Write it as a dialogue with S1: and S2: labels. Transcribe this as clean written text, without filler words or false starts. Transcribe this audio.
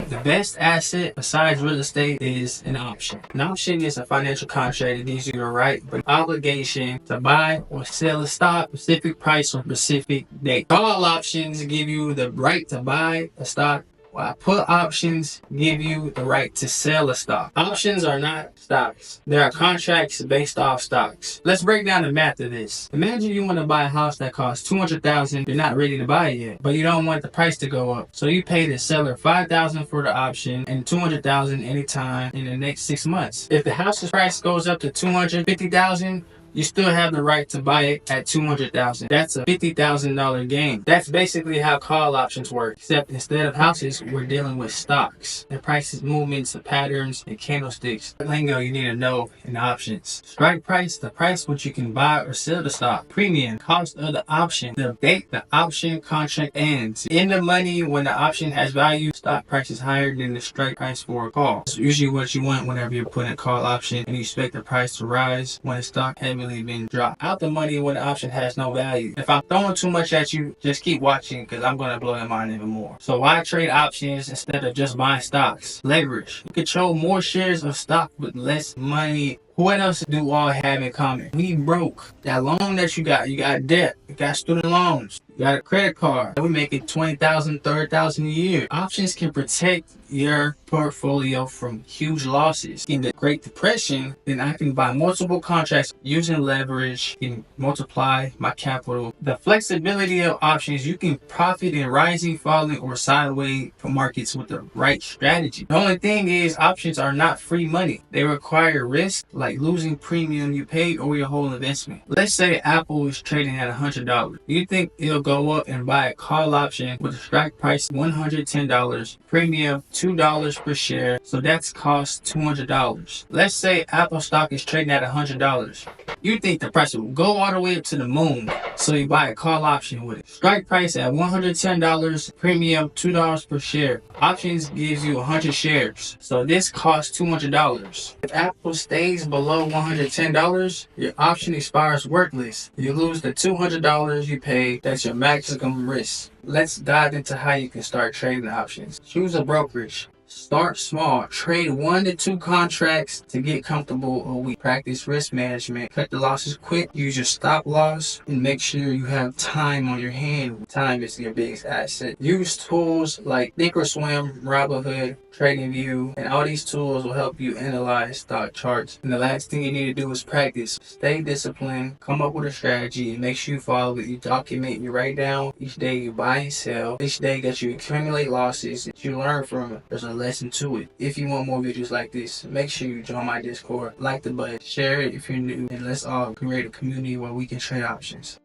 S1: The best asset besides real estate is an option. An option is a financial contract that gives you the right but obligation to buy or sell a stock, specific price or specific date. Call options give you the right to buy a stock, while put options give you the right to sell a stock. Options are not stocks. They are contracts based off stocks. Let's break down the math of this. Imagine you want to buy a house that costs $200,000. You're not ready to buy it yet, but you don't want the price to go up. So you pay the seller $5,000 for the option and $200,000 anytime in the next 6 months. If the house's price goes up to $250,000, you still have the right to buy it at $200,000. That's a $50,000 gain. That's basically how call options work, except instead of houses, we're dealing with stocks. The prices, movements, the patterns, and candlesticks. The lingo you need to know in options. Strike price, the price which you can buy or sell the stock. Premium, cost of the option. The date the option contract ends. In the money, when the option has value, stock price is higher than the strike price for a call. It's usually what you want whenever you're putting a call option and you expect the price to rise when the stock heavily been dropped. Out the money when the option has no value. If I'm throwing too much at you, just keep watching because I'm going to blow your mind even more. So why trade options instead of just buying stocks? Leverage. You control more shares of stock with less money. What else do all have in common? We broke. That loan that you got debt, you got student loans, you got a credit card. We make it $20,000, $30,000 a year. Options can protect your portfolio from huge losses. In the Great Depression, then I can buy multiple contracts using leverage and multiply my capital. The flexibility of options, you can profit in rising, falling, or sideways markets with the right strategy. The only thing is options are not free money. They require risk, like losing premium you paid or your whole investment. Let's say Apple is trading at $100. You think it'll go up and buy a call option with a strike price $110, premium $2 per share, so that's cost $200. Let's say Apple stock is trading at $100. You think the price will go all the way up to the moon, so you buy a call option with it. Strike price at $110, premium $2 per share. Options gives you 100 shares, so this costs $200. If Apple stays below $110, your option expires worthless. You lose the $200 you paid. That's your maximum risk. Let's dive into how you can start trading options. Choose a brokerage. Start small. Trade 1 to 2 contracts to get comfortable a week. Practice risk management. Cut the losses quick. Use your stop loss and make sure you have time on your hand. Time is your biggest asset. Use tools like Thinkorswim, Robinhood, TradingView, and all these tools will help you analyze stock charts. And the last thing you need to do is practice. Stay disciplined. Come up with a strategy and make sure you follow it. You document. You write down each day you buy and sell. Each day that you accumulate losses that you learn from it. There's a lesson to it. If you want more videos like this, make sure you join my Discord, like the button, share it if you're new, and let's all create a community where we can trade options.